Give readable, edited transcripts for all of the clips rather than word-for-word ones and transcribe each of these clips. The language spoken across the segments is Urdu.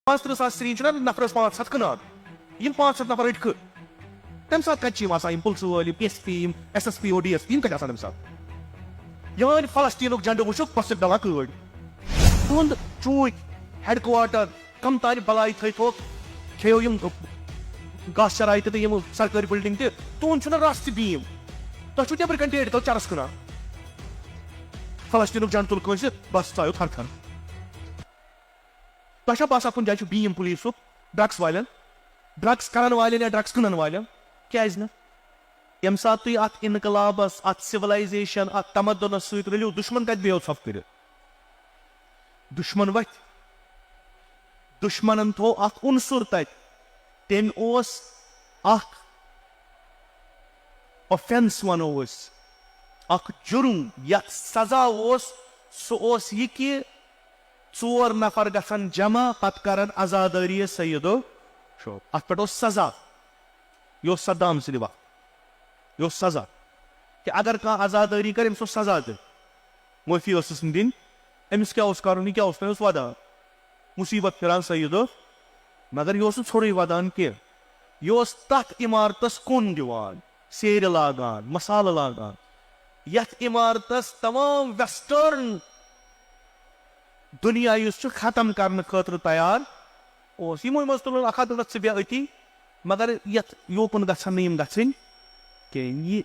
5-3 سرین چھُنہ نفرس 500 کٕنان یِم 500 نفر رٔٹۍ تمہِ ساتہٕ کتہِ چھِ یِم آسان یِم پُلسہٕ وٲلۍ یِم ایس پی یِم S S P O D S P یِم کتہِ آسان تمہِ ساتہٕ یِوان فلسطیٖنُک جنڈٕ وٕچھُکھ پتہٕ چھِ ڈلان کٲڑۍ تُہُنٛد چوٗنٛکۍ ہیڈ کواٹر کم تانۍ بلاے تھٲیتوکھ کھیٚیو یِم گاسہٕ چراے تہِ تہٕ یِم سرکٲرۍ بِلڈنگ تہِ تُہُنٛد چھُنہٕ رس تہِ بیٖم تۄہہِ چھُو نیبرٕ کنۍ ٹیٹھ تو چرس کٕنان فلسطیٖنُک جنڈٕ تُل کٲنٛسہِ بس ژایو تھر تھر تۄہہِ چھا باسان کُنہِ جایہِ چھُ بیٖم پُلیٖسُک ڈرگس والٮ۪ن ڈرگس کرن والٮ۪ن یا ڈرگس کٕنن والٮ۪ن کیازِ نہٕ ییٚمہِ ساتہٕ تُہۍ اتھ انقلابس اتھ سِولایزیشن اتھ تمدنس سۭتۍ رٔلِو دُشمن کتہِ بیہو ژھۄپہٕ کٔرِتھ دُشمن وتھِ دُشمنن تھوٚو اکھ عنصر تتہِ تٔمۍ اوس اکھ اوفینس ونو أسۍ اکھ جُرم یتھ سزا اوس سُہ اوس یہِ کہِ 4 نفر گژھن جمع پتہٕ کرن عزادٲری سیدو شو اتھ پٮ۪ٹھ اوس سزا یہِ اوس صدام سٕنٛدِ وقتہٕ یہِ اوس سزا کہِ اگر کانٛہہ عزادٲری کرِ أمِس اوس سزا دِنۍ معٲفی ٲسٕس نہٕ دِنۍ أمِس کیٛاہ اوس کرُن یہِ کیٛاہ اوس تۄہہِ اوس ودان مُصیبت پھران سیدو مگر یہِ اوس نہٕ ژھوٚرُے ودان کینٛہہ یہِ اوس تتھ عمارتس کُن دِوان سیرِ لاگان مسالہٕ لاگان یتھ عمارتس تمام ویسٹٲرن دُنیا یُس چھُ ختم کرنہٕ خٲطرٕ تیار اوس یِمو منٛز تُلُن اکھ ہتھ ژٕ بیٚہہ أتی مگر یتھ یوکُن گژھن نہٕ یِم گژھٕنۍ کینٛہہ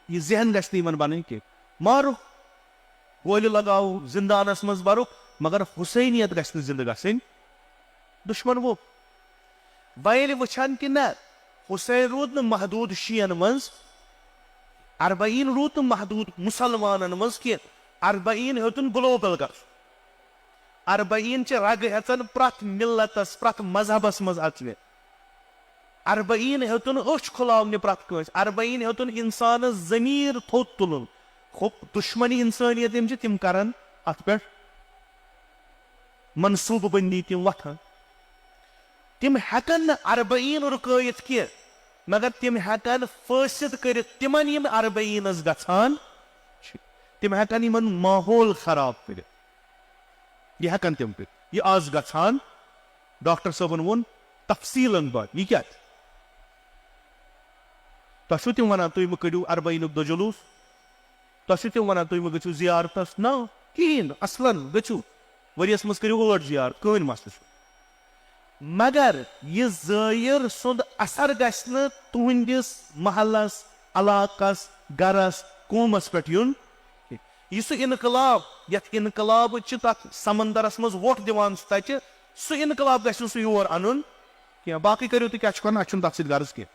یہِ ذہن گژھِ نہٕ یِمن بنٕنۍ کینٛہہ مارُکھ گولہِ لگاوو زندانس منٛز برُکھ مگر حُسینیت گژھِ نہٕ زندٕ گژھٕنۍ دُشمن ووٚپ وۄنۍ ییٚلہِ وٕچھان کہِ نہ حُسین روٗد نہٕ محدوٗد شِین منٛز اربعین روٗد نہٕ محدوٗد مُسلمانن منٛز کینٛہہ اربعین ہیوٚتُن گلوبل گژھُن اربعین چہِ رگہٕ ہیژن پرٛٮ۪تھ مِلتس پرٛٮ۪تھ مذہبس منٛز اژنہِ اربعین ہیوٚتُن أچھ کھُلاونہِ پرٛٮ۪تھ کٲنٛسہِ اربعین ہیوٚتُن انسانس ضمیٖر تھوٚد تُلُن دُشمنی انسٲنیت یِم چھِ تِم کرن اتھ پٮ۪ٹھ منصوٗبہٕ بندی تِم وتھان تِم ہیٚکن نہٕ اربعین رُکٲیِتھ کینٛہہ مگر تِم ہیٚکن فٲصِد کٔرِتھ تِمن یِم اربعینس گژھان چھِ تِم ہیٚکن یِمن ماحول خراب کٔرِتھ یہِ ہیٚکن تِم کٔرِتھ یہِ آز گژھان ڈاکٹر صٲبن ووٚن تفصیٖلن بعد یہِ کیٛاہ تۄہہِ چھُو تِم ونان تُہۍ مہٕ کٔڑِو اربعینُک دۄہ جلوٗس تۄہہِ چھُو تِم ونان تُہۍ مہٕ گٔژھِو زیارتس نہ کِہینۍ نہٕ اصلن گٔژھِو ؤریس منٛز کٔرِو 8 زیارت کٕہٕنۍ مسلہٕ چھُ مگر یہِ زٲیِر سُنٛد اثر گژھِ نہٕ تُہنٛدِس محلس علاقس گرس قومس پٮ۪ٹھ یُن یہِ سُہ انقلاب یتھ انقلابٕچ تتھ سمندرس منٛز وۄٹھ دِوان چھُ تتہِ سُہ انقلاب گژھِ نہٕ سُہ یور انُن کینٛہہ باقٕے کٔرِو تُہۍ کیٛاہ چھُ کرُن اسہِ چھُنہٕ تتھ سۭتۍ غرض کینٛہہ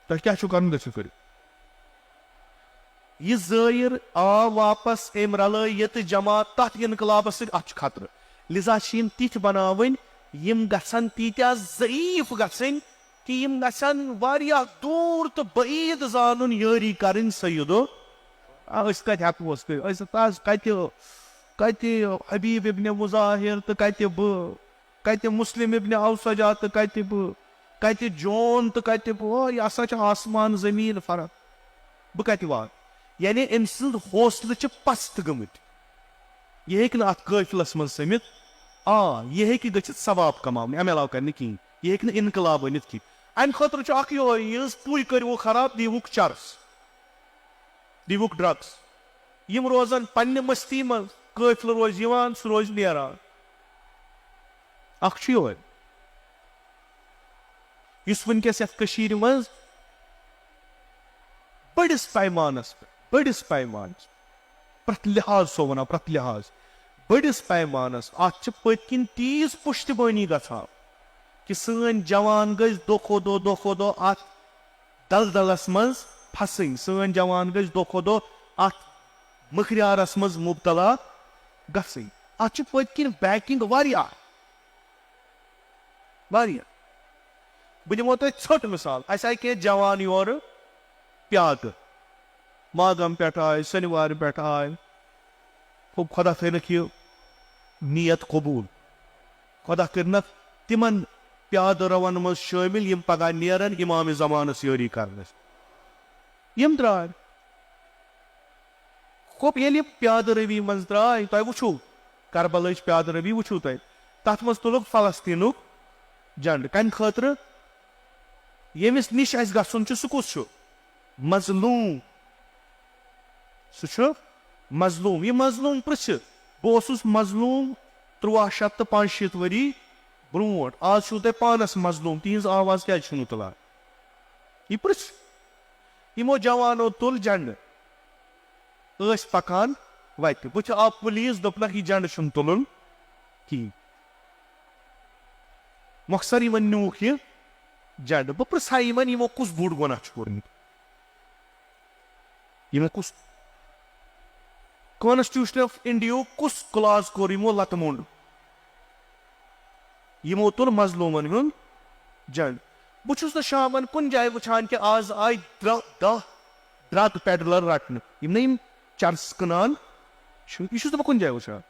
تۄہہِ کیٛاہ چھُو کرُن گٔژھِو کٔرِو یہِ زٲیِر آو واپس أمۍ رلٲے ییٚتہِ جماعت تتھ انقلابس سۭتۍ اتھ چھُ خطرٕ لِذا چھِ یِم تِتھۍ بناوٕنۍ یِم گژھن تیٖتیٛاہ ضعیٖف گژھٕنۍ کہِ یِم گژھن واریاہ دوٗر تہٕ بعیٖد زانُن یٲری کرٕنۍ سیدو أسۍ کتہِ ہیٚکوس کٔرِتھ أسۍ کتہِ حبیٖب ابنِ مُظاہر تہٕ کتہِ بہٕ کتہِ مُسلِم ابنِ اوسجا تہٕ کتہِ بہٕ کتہِ جون تہٕ کتہِ بہٕ یہِ ہسا چھِ آسمان زمیٖن فرق بہٕ کتہِ واتہٕ یعنی أمۍ سٕنٛد حوصلہٕ چھِ پست گٔمٕتۍ یہِ ہیٚکہِ نہٕ اتھ قٲفلس منٛز سٔمِتھ یہِ ہیٚکہِ گٔژھِتھ ثواب کماونہِ امہِ علاوٕ کرِ نہٕ کِہینۍ یہِ ہیٚکہِ نہٕ انقلاب أنِتھ کینٛہہ امہِ خٲطرٕ چھُ اکھ یِہوے یِہٕنٛز پُے کٔرۍوُکھ خراب دیٖوُکھ چرس دیٖوُکھ ڈرگس یِم روزن پننہِ مستی منٛز قٲفلہٕ روزِ یِوان سُہ روزِ نیران اکھ چھُ یِہوے یُس وٕنکیٚس یتھ کٔشیٖرِ منٛز بٔڑِس پیمانس پٮ۪ٹھ پرٛٮ۪تھ لحاظ سو ونان پرٛٮ۪تھ لحاظ بٔڑِس پیمانس اتھ چھِ پٔتۍ کِنۍ تیٖژ پُشتِبٲنی گژھان کہِ سٲنۍ جوان گٔژھۍ دۄہ کھۄتہٕ دۄہ اتھ دلدلس منٛز پھسٕنۍ سٲنۍ جوان گٔژھۍ دۄہ کھۄتہٕ دۄہ اتھ مٔکریارس منٛز مُبتلا گژھٕنۍ اتھ چھِ پٔتۍ کِنۍ بیکِنگ واریاہ بہٕ دِمو تۄہہِ ژھوٚٹ مِثال اسہِ آیہِ کینٛہہ جوان یورٕ پیادٕ ماگام پٮ۪ٹھ آے سنوارِ پٮ۪ٹھ آے خۄدا تھٲینکھ یہِ نیت قبوٗل خۄدا کٔرنکھ تِمن پیادٕ روَن منٛز شٲمِل یِم پگاہ نیرن امامِ زمانس یٲری کرنس یِم درٛاے ییٚلہِ یِم پیادٕ روی منٛز درٛاے تۄہہِ وٕچھو کربلٕچ پیادٕ روی وٕچھو تۄہہِ تَتھ منٛز تُلُکھ فلسطیٖنُک جنڈ کمہِ خٲطرٕ ییٚمِس نِش اَسہِ گژھُن چھُ سُہ کُس چھُ مظلوٗم سُہ چھُ مظلوٗم یہِ مظلوٗم پرٛژھِ بہٕ اوسُس مظلوٗم 1365 ؤری برونٛٹھ آز چھُو تۄہہِ پانس مظلوٗم تِہنٛز آواز کیازِ چھُو نہٕ تُلان یہِ پرٛژھ یِمو جوانو تُل جنڈٕ ٲسۍ پکان وتہِ بٕتھِ آو پُلیٖس دوٚپنکھ یہِ جنڈٕ چھُنہٕ تُلُن کِہیٖنۍ مۄخصر یِمن نیوٗکھ یہِ جنڈٕ بہٕ پرٛژھٕ ہا یِمن یِمو کُس بوٚڑ گۄناہ چھُ کوٚرمُت یِمو کُس کانسٹیوشن آف انڈیہُک کُس کلاس کوٚر یِمو لتہٕ موٚنڈ یِمو تُل مظلوٗمن ہُنٛد جنڈ بہٕ چھُس نہٕ شامن کُنہِ جایہِ وٕچھان کہِ آز آیہِ 10 ڈرگ پیڈلر رٹنہٕ یِم نہٕ یِم چرس کٕنان چھِ یہِ چھُس نہٕ بہٕ کُنہِ جایہِ وٕچھان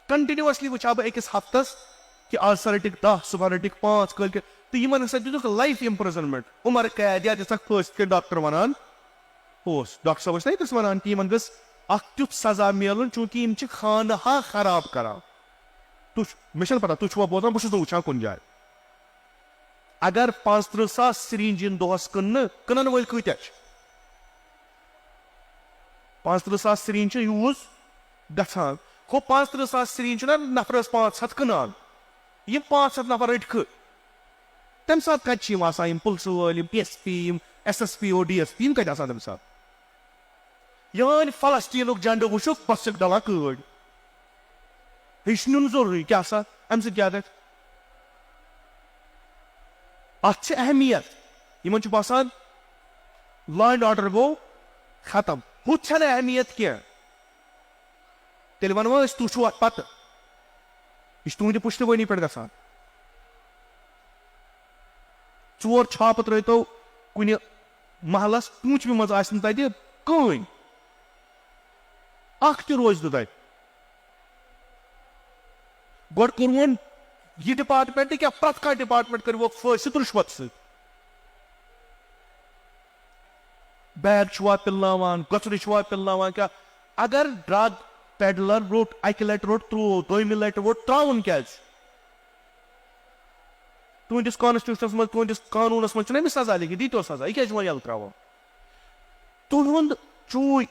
کنٹِنیوسلی وٕچھٕ ہا بہٕ أکِس ہفتس کہِ آز ہسا رٔٹِکھ 10 صبحن رٔٹِکھ 5 کٲلکہِ تہٕ یِمن ہسا دِتُکھ لایف امپرزنمنٹ عمر قید یا دِژکھ پھٲنٛسۍ یِتھ کٔنۍ ڈاکٹر ونان اوس ڈاکٹر صٲب ٲسۍ نا ییٚتس ونان کہِ یِمن گٔژھ اکھ تیُتھ سزا میلُن چوٗنکہِ یِم چھِ خانہا خراب کران مےٚ چھنہٕ پتہ تُہۍ چھُوا بوزان بہٕ چھُس نہٕ وٕچھان کُنہِ جایہِ اگر 35,000 سِرینج یِن دۄہس کٕننہٕ کٕنن وٲلۍ کۭتیاہ چھِ 35,000 سِرینج چھِ یوٗز گژھان ہُہ 35,000 سِرینج چھُنہ نفرس 500 کٕنان یِم 500 نفر رٔٹکھٕ تمہِ ساتہٕ کتہِ چھِ یِم آسان یِم پُلسہٕ وٲلۍ یِم PSP یِم SSPO DSP یِم کتہِ آسان تمہِ ساتہٕ یِہٲنۍ فلسطیٖنُک جنڈٕ وٕچھُکھ بس چھِکھ ڈلان کٲڑۍ یہِ چھُ نیُن ضروٗری کیٛاہ سا امہِ سۭتۍ کیٛاہ گژھِ اتھ چھِ اہمیت یِمن چھُ باسان لا اینڈ آرڈر گوٚو ختم ہُتھ چھنہٕ اہمیت کینٛہہ تیٚلہِ ونوا أسۍ تُہۍ چھِو اتھ پتہٕ یہِ چھُ تُہنٛدِ پُشتِوٲنی پٮ۪ٹھ گژھان 4 چھاپہٕ ترٲیتو کُنہِ محلس پوٗنٛژمہِ منٛز آسہِ نہٕ تتہِ کٕہٕنۍ اکھ تہِ روزِ نہٕ تتہِ گۄڈٕ کوٚرہون یہِ ڈپارٹمنٹ کیٛاہ پرٛٮ۪تھ کانٛہہ ڈپارٹمنٹ کٔرۍوُکھ فٲصلہٕ رُشوت سۭتۍ بیگ چھُوا پِلناوان گۄژرِ چھُوا پِلناوان کیٛاہ اگر ڈرگ پیڈلر روٚٹ اکہِ لٹہِ روٚٹ ترٛوو دوٚیمہِ لٹہِ روٚٹ ترٛاوُن کیٛازِ تُہنٛدِس کانسٹیوشنس منٛز تُہنٛدِس قانوٗنس منٛز چھُنہ أمِس سزا لیکھِتھ دیٖتو سزا یہِ کیٛازِ چھُ وۄنۍ یَلہٕ ترٛاوان تُہُنٛد چوٗکۍ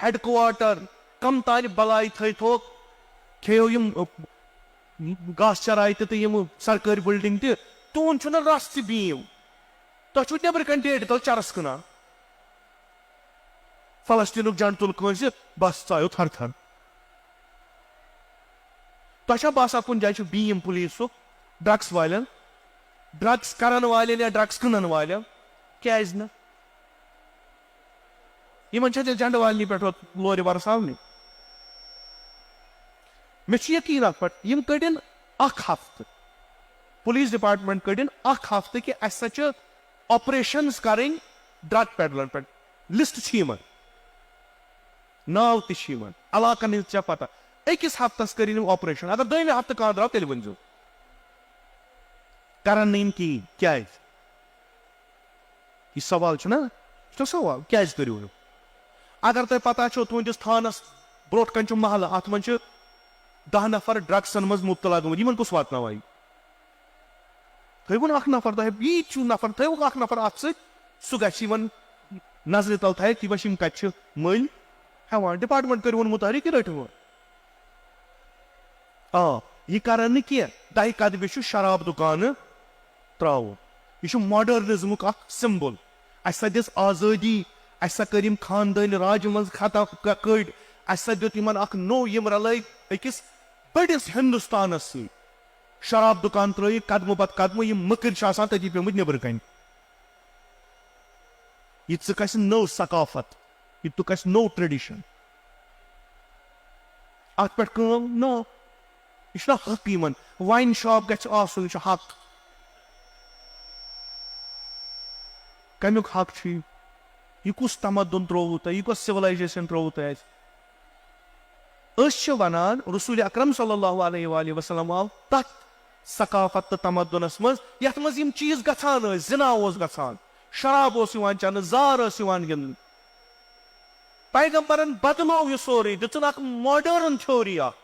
ہیڈ کواٹر کم تانۍ بلاے تھٲیتھوکھ کھیٚیو یِم گاسہٕ چراے تہِ تہٕ یِم سرکٲرۍ بِلڈنگ تہِ تُہُنٛد چھُنہٕ رس تہِ بیٖم تۄہہِ چھُو نٮ۪برٕ کنۍ ڈیٹہِ تل چرس کٕنان فلسطیٖنُک جنڈ تُل کٲنٛسہِ بس ژایو تھر تھر تۄہہِ چھا باسان کُنہِ جایہِ چھُ بیٖم پُلیٖسُک ڈرگس والٮ۪ن ڈرگس کرن والٮ۪ن یا ڈرگس کٕنن والٮ۪ن کیٛازِ نہٕ یِمن چھا تیٚلہِ جنڈٕ والنی پٮ۪ٹھ لورِ ورساونہِ مےٚ چھُ یقیٖن اتھ پٮ۪ٹھ یِم کٔڑِن اکھ ہفتہٕ پُلیٖس ڈپارٹمنٹ کٔڑِن اکھ ہفتہٕ کہِ اسہِ سا چھِ آپریشنز کرٕنۍ ڈرگ پیڈلرن پٮ۪ٹھ لسٹ چھِ یِمن ناو تہِ چھِ یِمن علاقن ہٕنٛز ژےٚ پتہ أکِس ہفتس کٔرِنۍ یِم آپریشن اگر دوٚیمہِ ہفتہٕ کانٛہہ درٛاو تیٚلہِ ؤنۍزیو کرن نہٕ یِم کِہیٖنۍ کیٛازِ یہِ سوال چھُنہ یہِ چھُنہ سوال کیٛازِ کٔرِو نہٕ اگر تۄہہِ پتہ چھو تُہنٛدِس تھانس برونٛٹھ کنہِ چھُ محلہٕ اتھ منٛز چھِ 10 نفر ڈرگسن منٛز مُبتلا گٔمٕتۍ یِمن کُس واتناوِ تھٲیوُن اکھ نفر تۄہہِ ییٖتۍ چھُو نفر تھٲیوُکھ اکھ نفر اتھ سۭتۍ سُہ گژھِ یِمن نظرِ تل تھایکھ یہِ وٕچھِ یِم کتہِ چھِ مٔلۍ ہٮ۪وان ڈپارٹمنٹ کٔرِوُن مُتحرِک یہِ رٔٹِو یہِ کرن نہٕ کینٛہہ دہہِ قدمہِ چھُ شراب دُکانہٕ تراوُن یہِ چھُ ماڈٲرنزمُک اکھ سمبل اسہِ سا دِژ آزٲدی اسہِ سا کٔرۍ یِم خاندٲنۍ راجہِ منٛز ختم کٔڑۍ اسہِ سا دیُت یِمن اکھ نوٚو یِم رلٲے أکِس بٔڑِس ہندوستانس سۭتۍ شراب دُکان ترٲیِکھ قدمہٕ پتہٕ قدمہٕ یِم مٔکٕرۍ چھِ آسان تٔتی پیمٕتۍ نیبرٕ کنۍ یہِ ژٕ گژھِ نٔو ثقافت یہِ تُک اسہِ نوٚو ٹریڈِشن اتھ پٮ۪ٹھ کٲم نو یہِ چھُنہ حق یِمن واین شاپ گژھِ آسُن یہِ چھُ حق کمیُک حق چھُ یہِ کُس تمدُن ترٛووُ تۄہہِ یہِ کۄس سِولایزیشن ترٛووُ تۄہہِ اَتہِ أسۍ چھِ ونان رسول اکرم صلی اللہ علیہ وآلہ وسلم آو تتھ ثقافت تہٕ تمدُنس منٛز یتھ منٛز یِم چیٖز گژھان ٲسۍ زنا اوس گژھان شراب اوس یِوان چٮ۪نہٕ زار ٲس یِوان گِنٛدنہٕ پیغمبرن بدلو یہِ سورُے دِژٕن اکھ ماڈٲرٕن تھیوری اکھ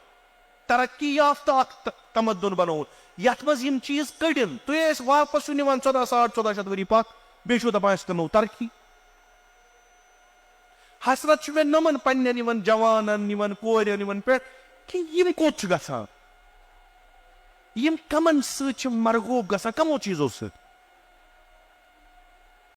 ترقی یافتہ اکھ تمدن بنووُن یتھ منٛز یِم چیٖز کٔڑِن تُہۍ ٲسۍ واپس چھُ نِوان 1400 ؤری پتھ بیٚیہِ چھُو دپان أسۍ کرنو ترقی. حسرت چھُ مےٚ نۄمن پننٮ۪ن یِمن جوانن یِمن کورٮ۪ن یِمن پٮ۪ٹھ کہِ یِم کوٚت چھِ گژھان, یِم کمن سۭتۍ چھِ مرغوب گژھان, کمو چیٖزو سۭتۍ.